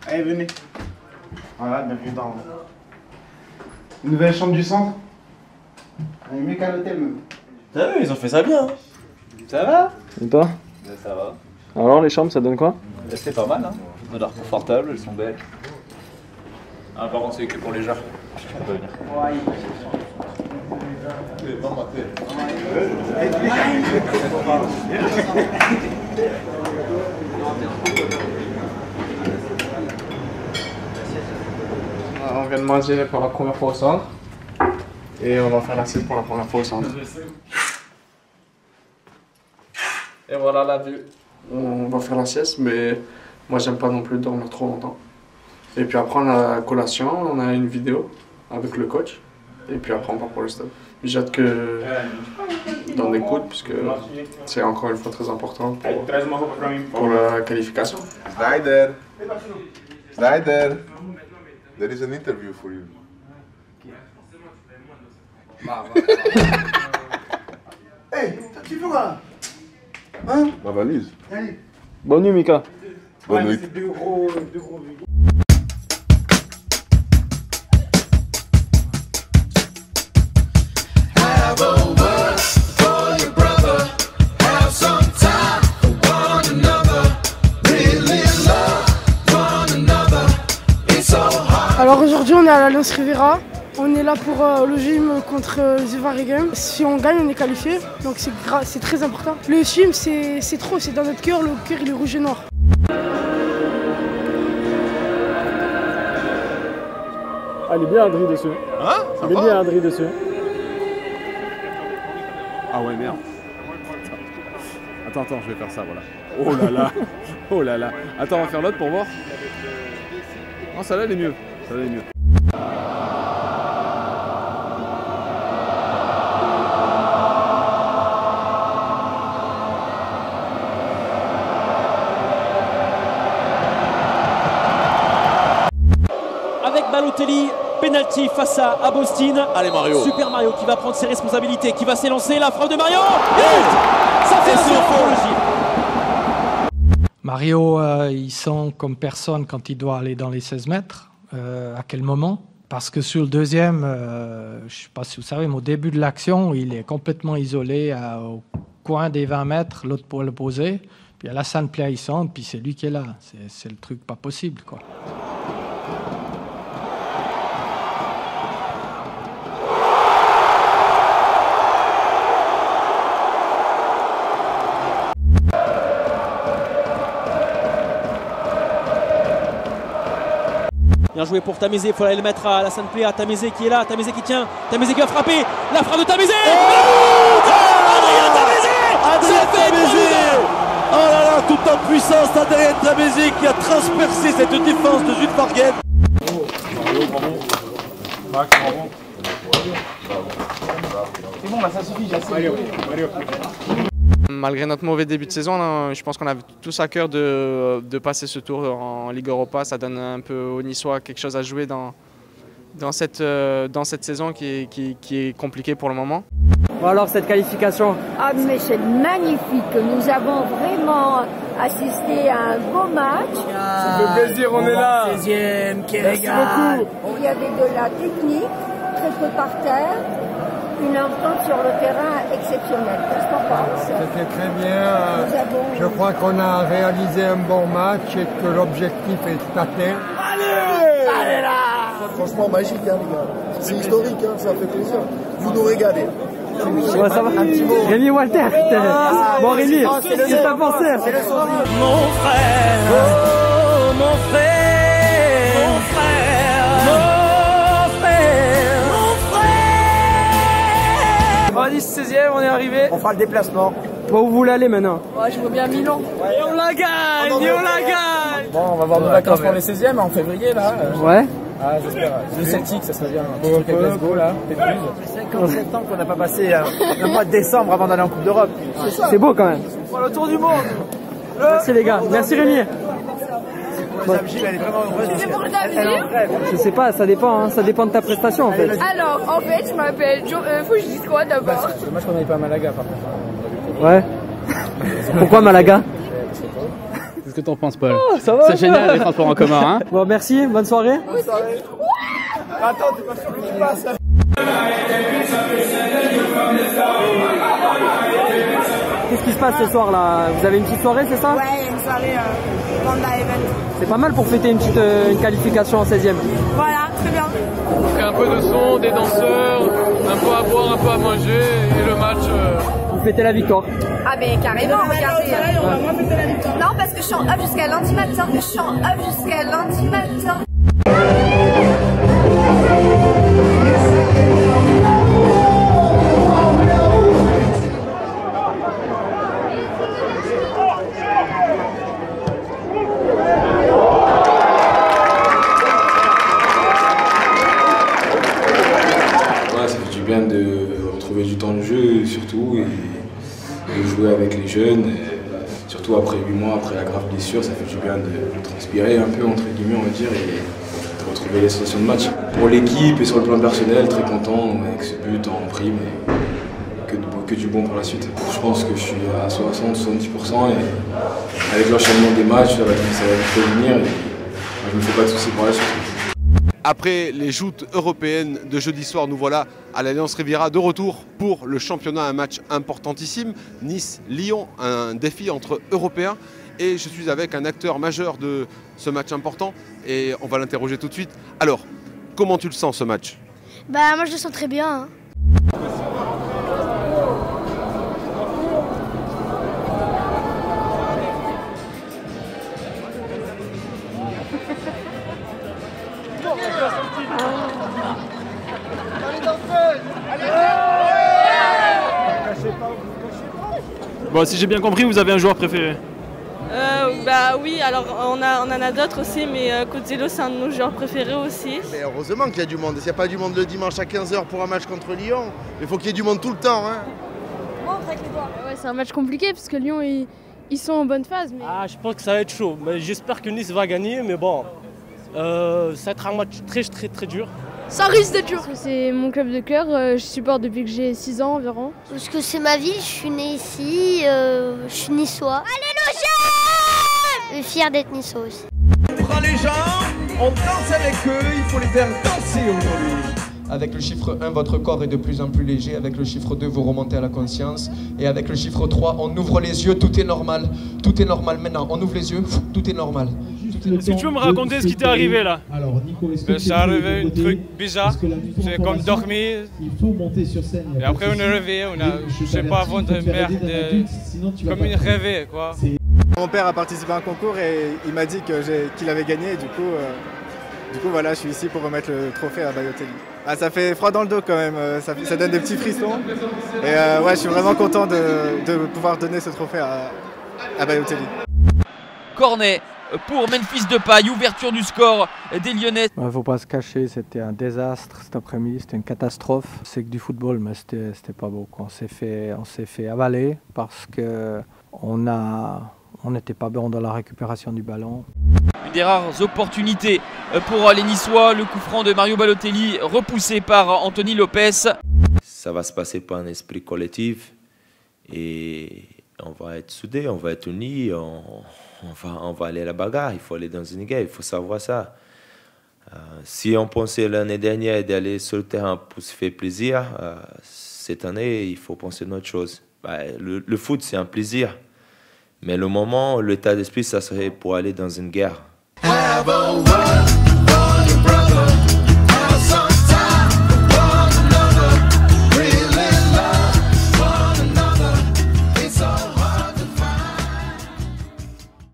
Allez, venez. Voilà, bienvenue dans une nouvelle chambre du centre. On est mieux qu'à l'hôtel même. T'as vu, ils ont fait ça bien. Ça va? Et toi? Ben, ça va. Alors les chambres ça donne quoi? Ben, c'est pas mal, hein. Elles ont l'air confortables, elles sont belles. Ah, par contre, c'est que pour les gens. On peut venir. On vient de manger pour la première fois au centre. Et on va faire la sieste pour la première fois au centre. Et voilà la vue. On va faire la sieste, mais moi j'aime pas non plus dormir trop longtemps. Et puis après on a la collation, on a une vidéo avec le coach. Et puis après on part pour le stade. J'ai hâte que d'en écoute, puisque c'est encore une fois très important pour la qualification. Snyder, Snyder, there is an interview for you. Hey, tu fais quoi? Hein? Ma valise. Allez. Bonne nuit Mika. Bonne nuit. C'est deux gros Alors aujourd'hui on est à l'Alliance Riviera, on est là pour le gym contre The Waregem. Si on gagne on est qualifié, donc c'est très important. Le gym c'est trop, c'est dans notre cœur, le cœur il est rouge et noir. Ah il est bien Adri dessus. Hein? Il est bien Adri dessus. Ah ouais merde. Attends, je vais faire ça, voilà. Oh là là. Oh là là. Attends, on va faire l'autre pour voir. Non, ça là elle est mieux. Ça là elle est mieux. Avec Balotelli, penalty face à Agostine. Allez Mario. Super Mario qui va prendre ses responsabilités, qui va s'élancer, la frappe de Mario. But ça fait un zéro pour le Gilles. Mario, il sent comme personne quand il doit aller dans les 16 mètres. À quel moment? Parce que sur le deuxième, je ne sais pas si vous savez, mais au début de l'action, il est complètement isolé au coin des 20 mètres, l'autre pour le poser. Puis Alassane Plea, il centre, puis c'est lui qui est là. C'est le truc pas possible, quoi. Bien joué pour Tamézé, il faut aller le mettre à Alassane Plea. Tamézé qui est là, Tamézé qui tient, Tamézé qui va frapper. La frappe de Tamézé. Adrien Tamézé. Ça fait Tamézé. Oh là là, tout en puissance, Adrien Tamézé qui a transpercé cette défense de Jules Farguet. Mario, bravo. Max, bravo. C'est bon, là ça suffit, j'ai assez. Mario. Malgré notre mauvais début de saison, je pense qu'on avait tous à cœur de passer ce tour en Ligue Europa. Ça donne un peu aux Niçois quelque chose à jouer dans cette saison qui est compliquée pour le moment. Bon alors cette qualification? Ah mais c'est magnifique, nous avons vraiment assisté à un beau match. Ça fait plaisir, on est là. 16e, qui régale. Il y avait de la technique, très peu par terre, une entente sur le terrain exceptionnelle. Qu'est-ce qu'on pense? C'était très bien. Je crois qu'on a réalisé un bon match et que l'objectif est atteint. Allez là. Franchement magique hein, les gars. C'est historique, hein, ça fait plaisir. Vous nous régalez. Ouais, ça va. Un petit mot. Rémi Walter. Bon Rémi, qu'est-ce que t'as pensé? Mon frère, oh mon frère, mon frère, mon frère, mon frère. Bon, 16e, on est arrivé. On fera le déplacement. Bon, où vous voulez aller maintenant? Ouais, je veux bien Milan. Et on la gagne, on la gagne. Bon, on va voir nos vacances pour les 16e en février là. Ouais. Ah, j'espère. Le Celtic, ça serait bien. Un petit truc à Glasgow là. 57 ans qu'on n'a pas passé le mois de décembre avant d'aller en Coupe d'Europe. C'est beau quand même. Voilà, le tour du monde. Merci les gars. Merci Rémi. Gilles, elle est vraiment heureuse. C'est pour ta Je sais pas, ça dépend, hein, ça dépend de ta prestation en fait. Alors, en fait, je m'appelle faut que je dise quoi d'abord? C'est dommage qu'on n'aille pas à Malaga par contre. Ouais. Pourquoi Malaga? que t'en penses, Paul? Oh, ça va. C'est génial les transports en commun, hein? Bon, merci, bonne soirée. Bonne soirée. Attends, t'es pas sûr que tu passes. Qu'est-ce qui se passe ce soir là? Vous avez une petite soirée, c'est ça? Ouais, il y a une soirée Panda Event. C'est pas mal pour fêter une qualification en 16e. Voilà, très bien. Donc un peu de son, des danseurs, un peu à boire, un peu à manger et le match. Vous fêtez la victoire? Ah ben carrément, regardez. On va moins fêter la victoire. Non, parce que je suis en off jusqu'à lundi matin. Je suis en off jusqu'à lundi matin. Bien de retrouver du temps de jeu surtout et de jouer avec les jeunes, surtout après 8 mois, après la grave blessure, ça fait du bien de transpirer un peu entre guillemets on va dire et de retrouver les sensations de match. Pour l'équipe et sur le plan personnel, très content avec ce but en prime et que du bon pour la suite. Je pense que je suis à 60-70% et avec l'enchaînement des matchs ça va vite revenir et je ne me fais pas de soucis pour la suite. Après les joutes européennes de jeudi soir, nous voilà à l'Alliance Riviera de retour pour le championnat, un match importantissime. Nice-Lyon, un défi entre Européens. Et je suis avec un acteur majeur de ce match important et on va l'interroger tout de suite. Alors, comment tu le sens ce match? Bah moi je le sens très bien. Hein. Bon, si j'ai bien compris, vous avez un joueur préféré? Bah oui, alors on en a d'autres aussi, mais Cozello c'est un de nos joueurs préférés aussi. Mais heureusement qu'il y a du monde. S'il n'y a pas du monde le dimanche à 15 h pour un match contre Lyon, il faut qu'il y ait du monde tout le temps. Hein. Ouais, c'est un match compliqué parce que Lyon ils sont en bonne phase. Mais... Ah, je pense que ça va être chaud. J'espère que Nice va gagner, mais bon, ça va être un match très dur. Ça risque d'être dur. C'est mon club de cœur, je supporte depuis que j'ai 6 ans environ. Parce que c'est ma ville, je suis née ici, je suis niçois. Allez le jeu! Fier d'être niçois aussi. On prend les gens, on danse avec eux, il faut les faire danser aujourd'hui. Avec le chiffre 1, votre corps est de plus en plus léger. Avec le chiffre 2, vous remontez à la conscience. Et avec le chiffre 3, on ouvre les yeux, tout est normal. Tout est normal maintenant, on ouvre les yeux, tout est normal. Est-ce que tu peux me raconter ce qui t'est arrivé là? Alors Nico, est-ce que c'est arrivé un truc bizarre, c'est comme dormir. Il faut monter sur scène. Et après on est réveillé, je sais pas, avant de merde, comme une rêvée quoi. Mon père a participé à un concours et il m'a dit qu'il avait gagné et du coup voilà, je suis ici pour remettre le trophée à Balotelli. Ah, ça fait froid dans le dos quand même, ça donne des petits frissons. Et ouais, je suis vraiment content de pouvoir donner ce trophée à Balotelli. Cornet pour Memphis Depay, ouverture du score des Lyonnais. Il ne faut pas se cacher, c'était un désastre cet après-midi, c'était une catastrophe. C'est que du football, mais c'était pas beau. On s'est fait avaler parce qu'on n'était pas bon dans la récupération du ballon. Une des rares opportunités pour les Niçois, le coup franc de Mario Balotelli repoussé par Anthony Lopez. Ça va se passer par un esprit collectif et on va être soudés, on va être unis, on va aller à la bagarre, il faut aller dans une guerre, il faut savoir ça. Si on pensait l'année dernière d'aller sur le terrain pour se faire plaisir, cette année il faut penser à autre chose. Le foot c'est un plaisir. Mais le moment, l'état d'esprit, ça serait pour aller dans une guerre.